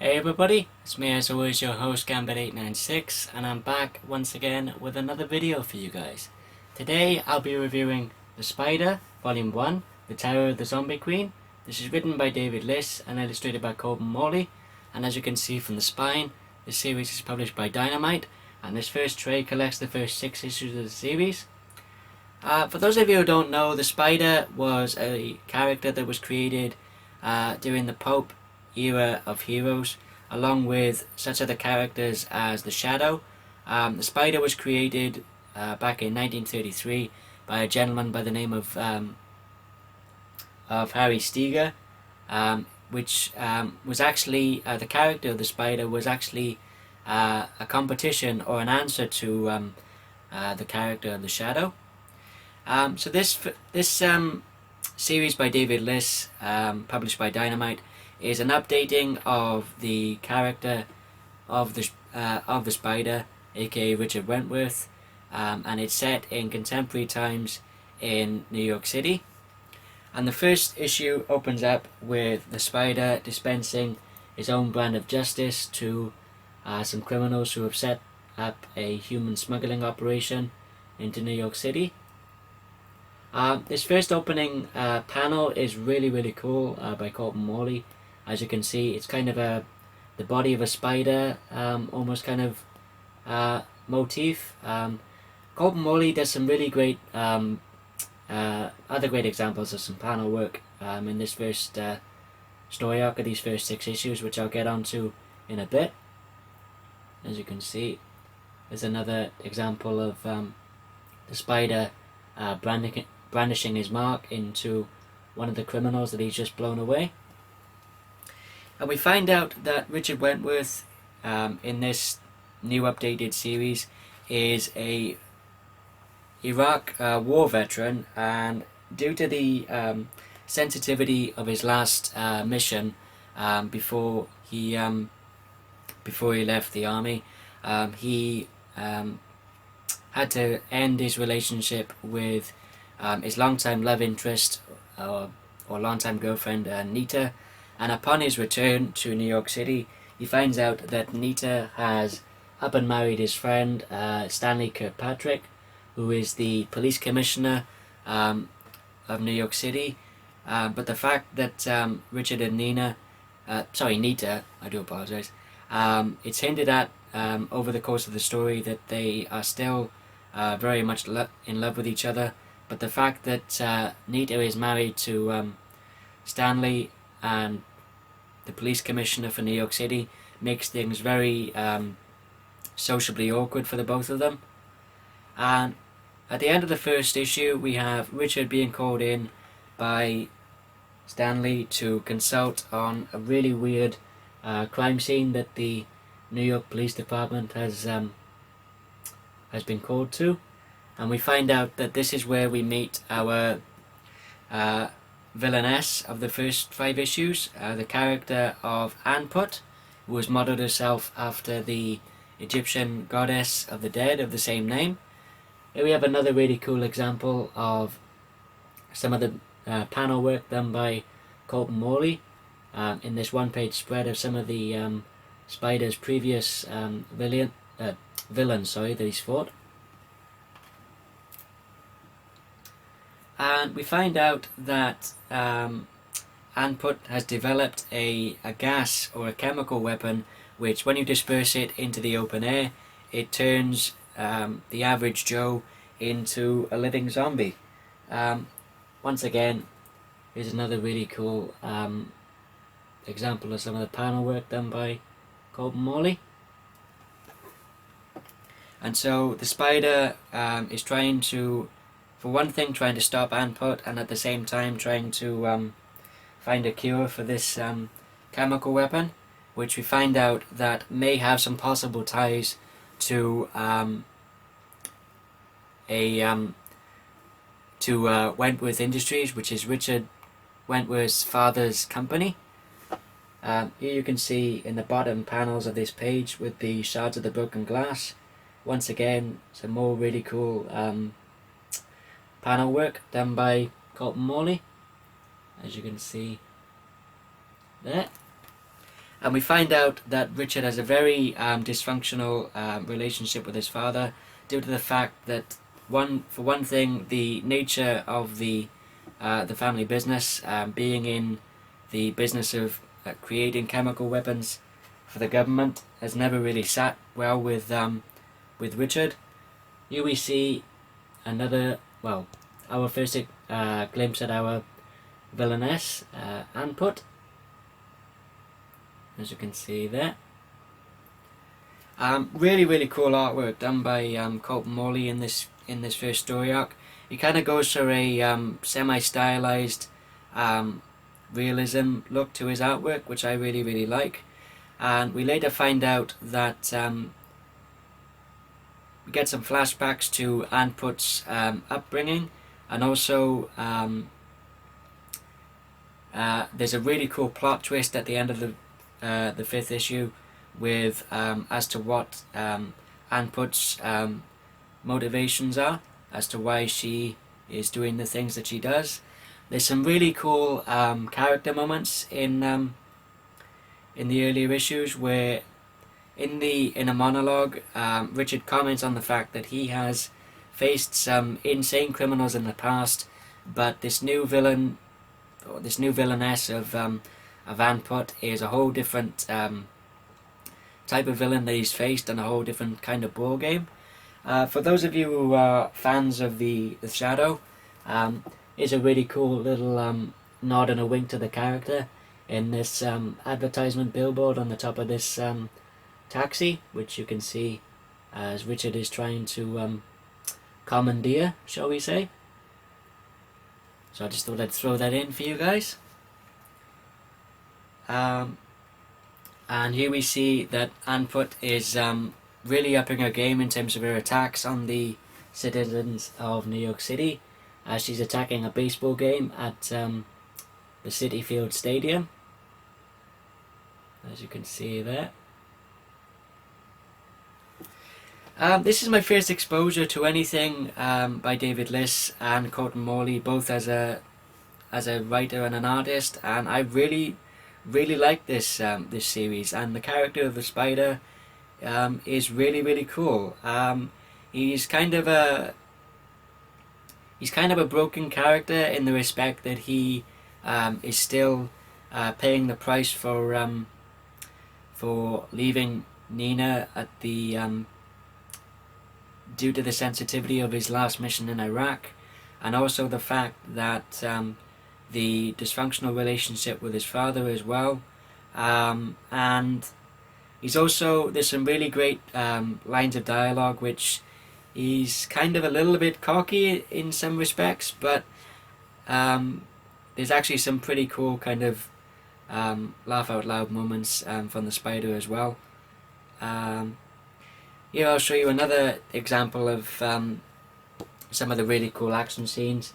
Hey everybody, it's me as always, your host Gambit896, and I'm back once again with another video for you guys. Today I'll be reviewing The Spider, Volume 1, The Terror of the Zombie Queen. This is written by David Liss and illustrated by Colton Morley, and as you can see from the spine, this series is published by Dynamite, and this first trade collects the first 6 issues of the series. For those of you who don't know, the Spider was a character that was created during the pulp era of heroes, along with such other characters as the Shadow. The Spider was created back in 1933 by a gentleman by the name of Harry Steger, which was actually the character of the Spider was actually a competition or an answer to the character of the Shadow. So this series by David Liss, published by Dynamite, is an updating of the character of the Spider, aka Richard Wentworth, and it's set in contemporary times in New York City. And the first issue opens up with the Spider dispensing his own brand of justice to some criminals who have set up a human smuggling operation into New York City. This first opening panel is really cool by Colton Morley. As you can see, it's kind of the body of a spider, almost kind of motif. Colton Morley does some really great other great examples of some panel work in this first story arc of these first 6 issues, which I'll get onto in a bit. As you can see, there's another example of the spider brandishing his mark into one of the criminals that he's just blown away. And we find out that Richard Wentworth, in this new updated series, is a Iraq war veteran, and due to the sensitivity of his last mission before he left the army, he had to end his relationship with his longtime love interest or longtime girlfriend Nita, and upon his return to New York City, he finds out that Nita has up and married his friend Stanley Kirkpatrick, who is the police commissioner of New York City. But the fact that Richard and Nita, I do apologize. It's hinted at over the course of the story that they are still very much in love with each other. But the fact that Nita is married to Stanley and the police commissioner for New York City makes things very sociably awkward for the both of them. And at the end of the first issue, we have Richard being called in by Stanley to consult on a really weird crime scene that the New York Police Department has been called to. And we find out that this is where we meet our villainess of the first 5 issues, the character of Anput, who has modelled herself after the Egyptian goddess of the dead of the same name. Here we have another really cool example of some of the panel work done by Colton Morley in this one-page spread of some of the Spider's previous villains that he's fought. And we find out that Anput has developed a gas or a chemical weapon which, when you disperse it into the open air, it turns the average Joe into a living zombie. Once again, here's another really cool example of some of the panel work done by Colton Morley. And so the Spider is trying to, for one thing, trying to stop Anput, and at the same time trying to find a cure for this chemical weapon, which we find out that may have some possible ties to Wentworth Industries, which is Richard Wentworth's father's company. Here you can see in the bottom panels of this page with the shards of the broken glass, once again some more really cool panel work done by Colton Morley, as you can see there. And we find out that Richard has a very dysfunctional relationship with his father, due to the fact that, for one thing, the nature of the family business, being in the business of creating chemical weapons for the government, has never really sat well with Richard. Here we see another, well, our first glimpse at our villainess, Anput, as you can see there. Really cool artwork done by Colton in this first story arc. He kind of goes for a semi-stylized realism look to his artwork, which I really like. And we later find out that we get some flashbacks to Anput's upbringing, and also there's a really cool plot twist at the end of the 5th issue, with as to what Anput's motivations are, as to why she is doing the things that she does. There's some really cool character moments in the earlier issues, where in a monologue, Richard comments on the fact that he has faced some insane criminals in the past, but this new villain, or this new villainess of Anput, is a whole different type of villain that he's faced, and a whole different kind of ball game. For those of you who are fans of the Shadow, is a really cool little nod and a wink to the character in this advertisement billboard on the top of this taxi, which you can see as Richard is trying to commandeer, shall we say. So I just thought I'd throw that in for you guys. And here we see that Anput is really upping her game in terms of her attacks on the citizens of New York City, as she's attacking a baseball game at the Citi Field Stadium, as you can see there. This is my first exposure to anything by David Liss and Colton, both as a writer and an artist, and I really like this this series, and the character of the Spider is really cool. He's kind of a broken character in the respect that he is still paying the price for leaving Nina at the due to the sensitivity of his last mission in Iraq, and also the fact that the dysfunctional relationship with his father as well, and he's also, there's some really great lines of dialogue, which he's kind of a little bit cocky in some respects, but there's actually some pretty cool kind of laugh out loud moments from the Spider as well. Here I'll show you another example of some of the really cool action scenes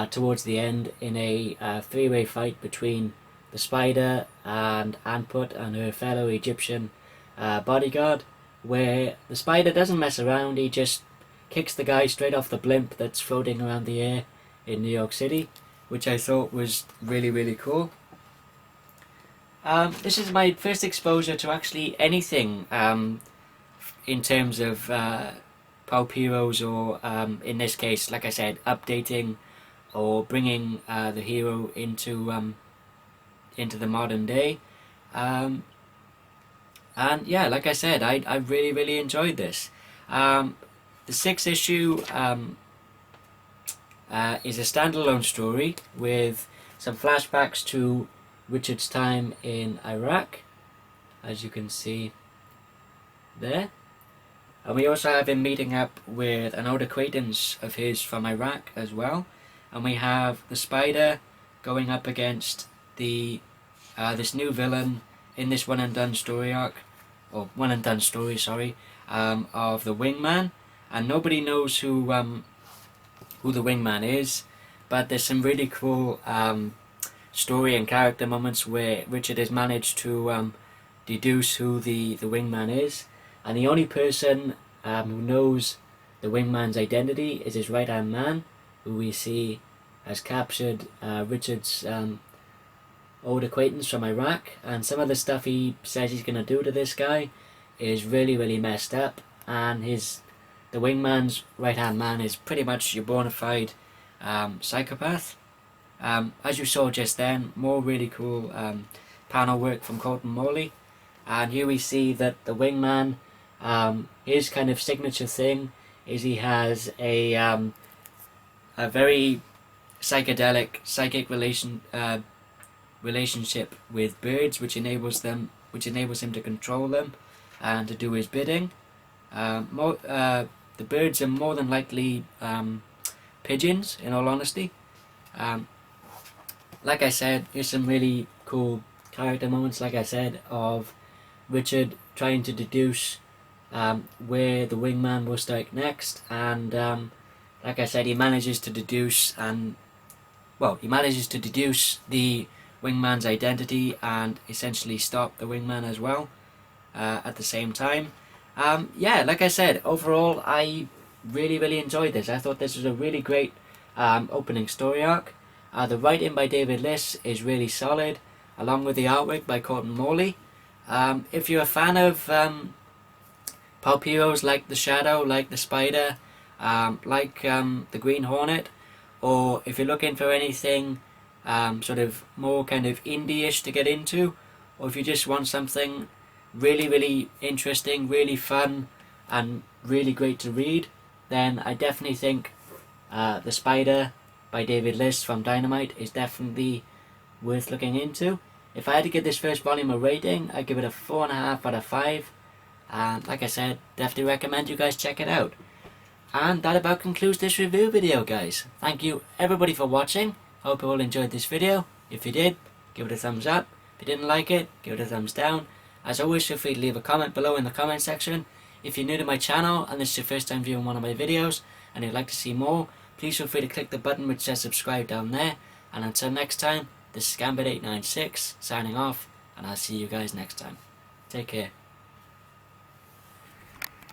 towards the end, in a three-way fight between the Spider and Anput and her fellow Egyptian bodyguard, where the Spider doesn't mess around. He just kicks the guy straight off the blimp that's floating around the air in New York City, which I thought was really cool. This is my first exposure to actually anything in terms of pulp heroes, or in this case, like I said, updating or bringing the hero into the modern day. And yeah, like I said, I really enjoyed this. The 6th issue is a standalone story with some flashbacks to Richard's time in Iraq, as you can see there. And we also have him meeting up with an old acquaintance of his from Iraq as well. And we have the Spider going up against the this new villain in this one and done story arc, or one and done story, sorry, of the Wingman. And nobody knows who the Wingman is, but there's some really cool story and character moments where Richard has managed to deduce who the Wingman is. And the only person who knows the Wingman's identity is his right-hand man, who we see has captured Richard's old acquaintance from Iraq, and some of the stuff he says he's going to do to this guy is really, really messed up, and the wingman's right-hand man is pretty much your bona fide psychopath. As you saw just then, more really cool panel work from Colton Morley, and here we see that the wingman, his kind of signature thing is he has a very psychedelic psychic relationship with birds, which enables him to control them and to do his bidding. The birds are more than likely pigeons, in all honesty. Like I said, here's some really cool character moments, like I said, of Richard trying to deduce where the wingman will strike next, and like I said, he manages to deduce the wingman's identity and essentially stop the wingman as well at the same time. Yeah, like I said, overall I really enjoyed this. I thought this was a really great opening story arc. The writing by David Liss is really solid, along with the artwork by Colton Morley. If you're a fan of pulp heroes like the Shadow, like the Spider, like the Green Hornet, or if you're looking for anything sort of more kind of indie-ish to get into, or if you just want something really interesting, really fun, and really great to read, then I definitely think The Spider by David Liss from Dynamite is definitely worth looking into. If I had to give this first volume a rating, I'd give it a 4.5 out of 5. And like I said, definitely recommend you guys check it out. And that about concludes this review video, guys. Thank you everybody for watching. Hope you all enjoyed this video. If you did, give it a thumbs up. If you didn't like it, give it a thumbs down. As always, feel free to leave a comment below in the comment section. If you're new to my channel and this is your first time viewing one of my videos and you'd like to see more, please feel free to click the button which says subscribe down there. And until next time, this is Gambit896 signing off, and I'll see you guys next time. Take care.